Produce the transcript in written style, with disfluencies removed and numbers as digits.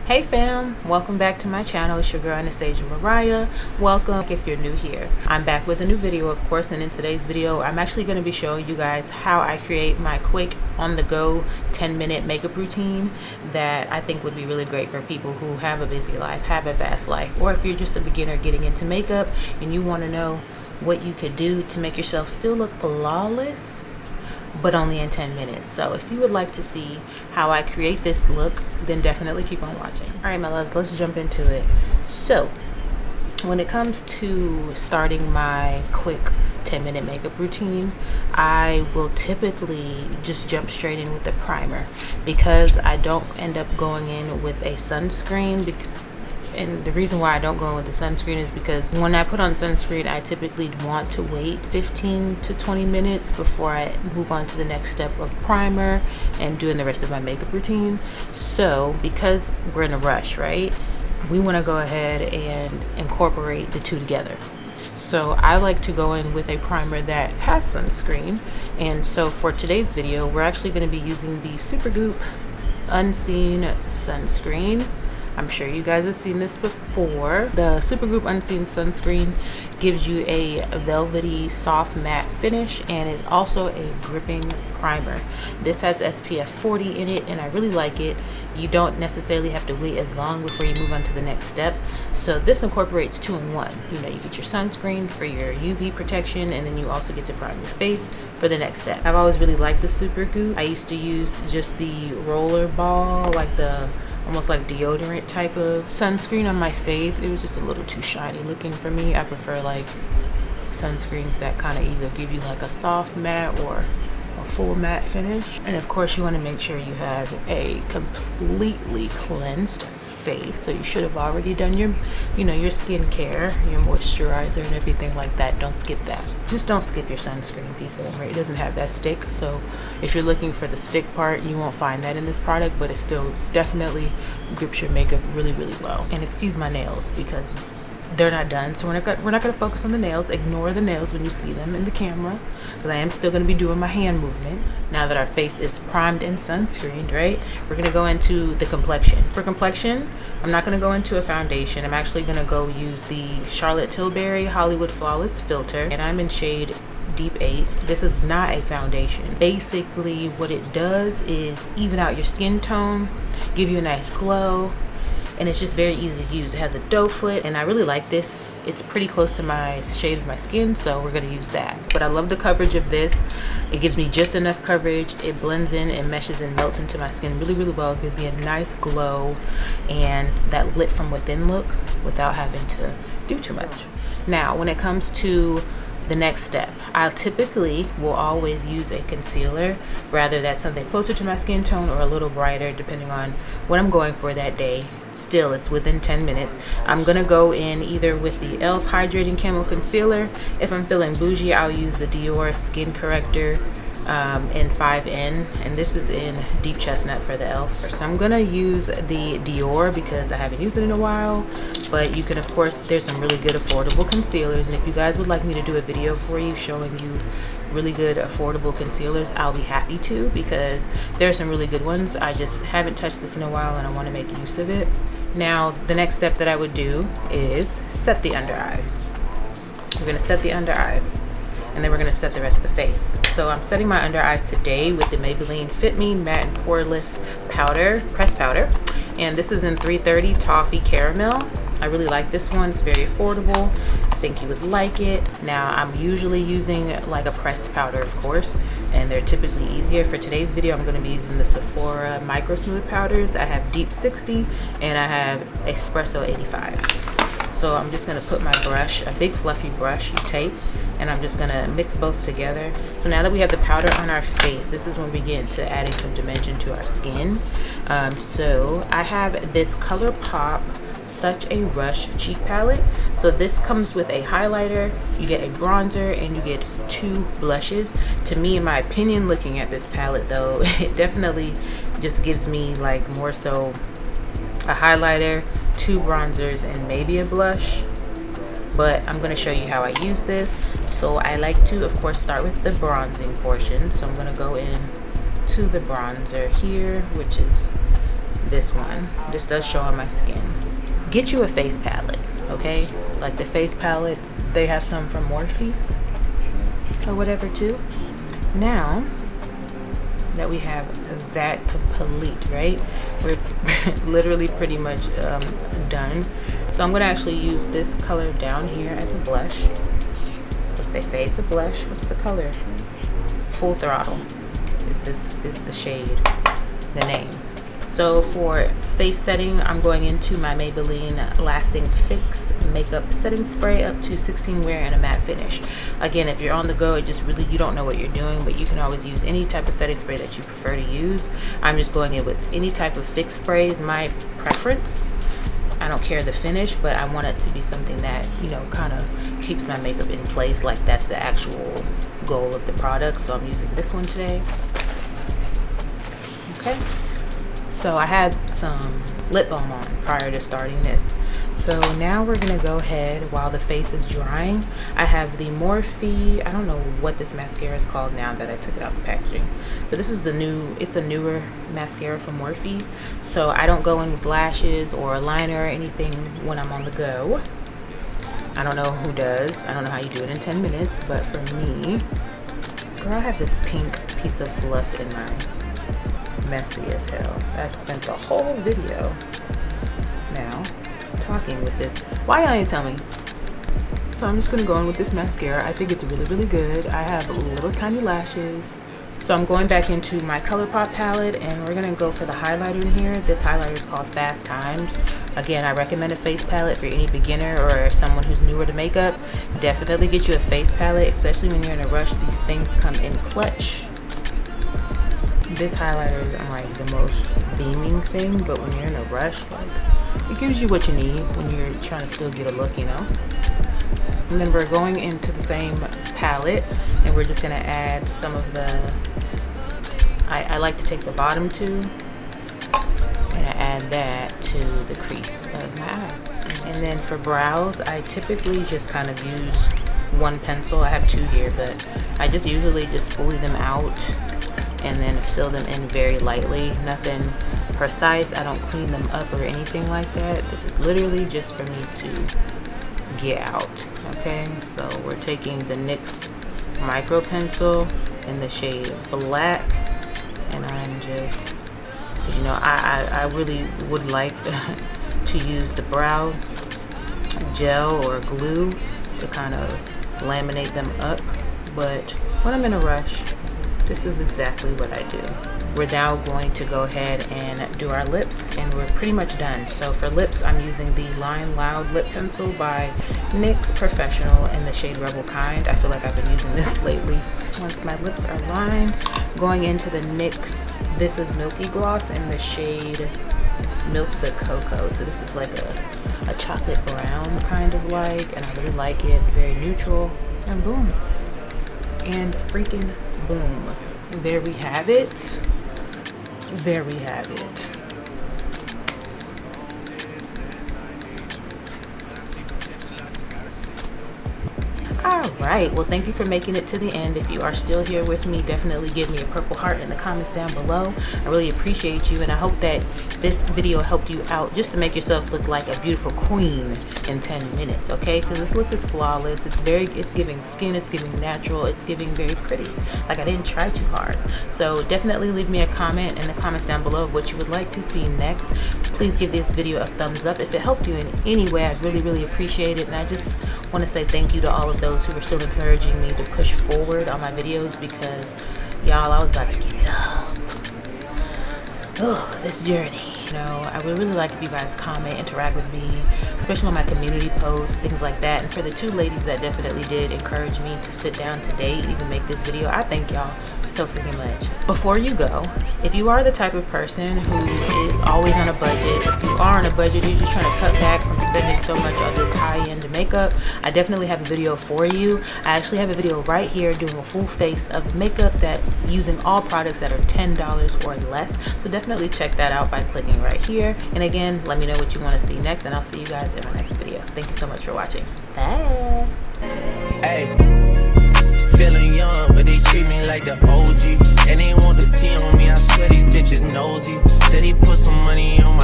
Hey fam, welcome back to my channel. It's your girl Anastassja.Mariah. Welcome if you're new here. I'm back with a new video, of course, and in today's video I'm actually going to be showing you guys how I create my quick on-the-go 10-minute makeup routine that I think would be really great for people who have a busy life, have a fast life, or if you're just a beginner getting into makeup and you want to know what you could do to make yourself still look flawless but only in 10 minutes. So if you would like to see how I create this look, then definitely keep on watching. All right, my loves, let's jump into it. So when it comes to starting my quick 10-minute makeup routine, I will typically just jump straight in with the primer because I don't end up going in with a sunscreen. And the reason why I don't go in with the sunscreen is because when I put on sunscreen, I typically want to wait 15 to 20 minutes before I move on to the next step of primer and doing the rest of my makeup routine. So because we're in a rush, right, we want to go ahead and incorporate the two together. So I like to go in with a primer that has sunscreen. And so for today's video, we're actually going to be using the SUPERGOOP Unseen Sunscreen. I'm sure you guys have seen this before. The SUPERGOOP Unseen Sunscreen gives you a velvety, soft matte finish, and it's also a gripping primer. This has SPF 40 in it, and I really like it. You don't necessarily have to wait as long before you move on to the next step. So this incorporates 2-in-1. You know, you get your sunscreen for your UV protection, and then you also get to prime your face for the next step. I've always really liked the SUPERGOOP. I used to use just the roller ball, like the almost like deodorant type of sunscreen on my face. It was just a little too shiny looking for me. I prefer like sunscreens that kind of either give you like a soft matte or a full matte finish. And of course you want to make sure you have a completely cleansed face. So you should have already done your, your skincare, your moisturizer and everything like that. Don't skip that. Just don't skip your sunscreen, people, right? It doesn't have that stick. So if you're looking for the stick part, you won't find that in this product, but it still definitely grips your makeup really, really well. And excuse my nails because they're not done, so we're not going to focus on the nails. Ignore the nails when you see them in the camera, because I am still going to be doing my hand movements. Now that our face is primed and sunscreened, right, we're going to go into the complexion. For complexion, I'm not going to go into a foundation. I'm actually going to go use the Charlotte Tilbury Hollywood Flawless Filter, and I'm in shade Deep 8. This is not a foundation. Basically what it does is even out your skin tone, give you a nice glow, and it's just very easy to use. It has a doe foot, and I really like this. It's pretty close to my shade of my skin, so we're gonna use that. But I love the coverage of this. It gives me just enough coverage. It blends in and meshes and melts into my skin really, really well. It gives me a nice glow and that lit from within look without having to do too much. Now, when it comes to the next step, I typically will always use a concealer, rather that's something closer to my skin tone or a little brighter depending on what I'm going for that day. Still, it's within 10 minutes. I'm gonna go in either with the e.l.f. Hydrating Camo Concealer. If I'm feeling bougie, I'll use the DIOR Skin Corrector in 5N, and this is in Deep Chestnut for the e.l.f. So I'm gonna use the DIOR because I haven't used it in a while, but you can, of course, there's some really good affordable concealers, and if you guys would like me to do a video for you showing you really good affordable concealers, I'll be happy to, because there are some really good ones. I just haven't touched this in a while and I want to make use of it. Now the next step that I would do is set the under eyes. We're going to set the under eyes, and then we're going to set the rest of the face. So I'm setting my under eyes today with the Maybelline Fit Me Matte and Poreless powder, pressed powder, and this is in 330 Toffee Caramel. I really like this one. It's very affordable. I think you would like it. Now I'm usually using like a pressed powder, of course, and they're typically easier. For today's video, I'm going to be using the SEPHORA MICROSMOOTH powders. I have Deep 60 and I have ESPRESSO 85. So I'm just going to put my brush, a big fluffy brush tape, and I'm just going to mix both together. So now that we have the powder on our face, this is when we get into adding some dimension to our skin. So I have this COLOURPOP Such a Rush cheek palette. So this comes with a highlighter, you get a bronzer, and you get 2 blushes. To me, in my opinion, looking at this palette though, it definitely just gives me like more so a highlighter, 2 bronzers, and maybe a blush. But I'm going to show you how I use this. So I like to, of course, start with the bronzing portion. So I'm going to go in to the bronzer here, which is this one. This does show on my skin. Get you a face palette, okay? Like the face palettes, they have some from Morphe or whatever too. Now that we have that complete, right? We're literally pretty much done. So I'm gonna actually use this color down here as a blush. If they say it's a blush, what's the color? Full Throttle is the shade, the name. So for face setting, I'm going into my Maybelline Lasting Fix Makeup Setting Spray up to 16 wear and a matte finish. Again, if you're on the go, it just really, you don't know what you're doing, but you can always use any type of setting spray that you prefer to use. I'm just going in with any type of fix spray is my preference. I don't care the finish, but I want it to be something that, you know, kind of keeps my makeup in place. Like that's the actual goal of the product. So I'm using this one today. Okay. So I had some lip balm on prior to starting this. So now we're gonna go ahead while the face is drying. I have the Morphe, I don't know what this mascara is called now that I took it out the packaging, but this is the new, it's a newer mascara from Morphe. So I don't go in with lashes or a liner or anything when I'm on the go. I don't know who does. I don't know how you do it in 10 minutes, but for me, girl, I have this pink piece of fluff in my messy as hell. I spent the whole video now talking with this. Why y'all ain't tell me? So I'm just gonna go in with this mascara. I think it's really good. I have little tiny lashes. So I'm going back into my ColourPop palette and we're gonna go for the highlighter in here. This highlighter is called Fast Times. Again, I recommend a face palette for any beginner or someone who's newer to makeup. Definitely get you a face palette, especially when you're in a rush. These things come in clutch. This highlighter is like the most beaming thing, but when you're in a rush, like it gives you what you need when you're trying to still get a look, you know. And then we're going into the same palette and we're just gonna add some of the, I like to take the bottom two and I add that to the crease of my eyes. And then for brows, I typically just kind of use one pencil. I have two here, but I just usually just spoolie them out and then fill them in very lightly. Nothing precise. I don't clean them up or anything like that. This is literally just for me to get out. Okay, so we're taking the NYX micro pencil in the shade Black, and I'm just, you know, I really would like to use the brow gel or glue to kind of laminate them up, but when I'm in a rush, this is exactly what I do. We're now going to go ahead and do our lips and we're pretty much done. So for lips, I'm using the Line Loud lip pencil by NYX Professional in the shade Rebel Kind. I feel like I've been using this lately. Once my lips are lined, going into the NYX This Is Milky gloss in the shade Milk the Cocoa. So this is like a chocolate brown kind of like, and I really like it. Very neutral, and boom. And freaking boom. There we have it. There we have it. Alright, well thank you for making it to the end. If you are still here with me, definitely give me a purple heart in the comments down below. I really appreciate you, and I hope that this video helped you out just to make yourself look like a beautiful queen in 10 minutes, okay? Because this look is flawless. It's giving skin, it's giving natural, it's giving very pretty. Like I didn't try too hard. So definitely leave me a comment in the comments down below of what you would like to see next. Please give this video a thumbs up. If it helped you in any way, I'd really appreciate it. And I just want to say thank you to all of those who are still encouraging me to push forward on my videos, because y'all, I was about to give it up. Oh, this journey. You know, I would really like if you guys comment, interact with me, especially on my community posts, things like that. And for the two ladies that definitely did encourage me to sit down today and even make this video, I thank y'all so freaking much. Before you go, if you are the type of person who is always on a budget, if you are on a budget, you're just trying to cut back from spending so much on this high-end makeup, I definitely have a video for you. I actually have a video right here doing a full face of makeup that using all products that are $10 or less. So definitely check that out by clicking right here. And again, let me know what you want to see next, and I'll see you guys in my next video. Thank you so much for watching. Bye. Hey. Feeling young, but they treat me like the OG. And they want the T on me, I swear they bitches bitches nosy. Said he put some money on my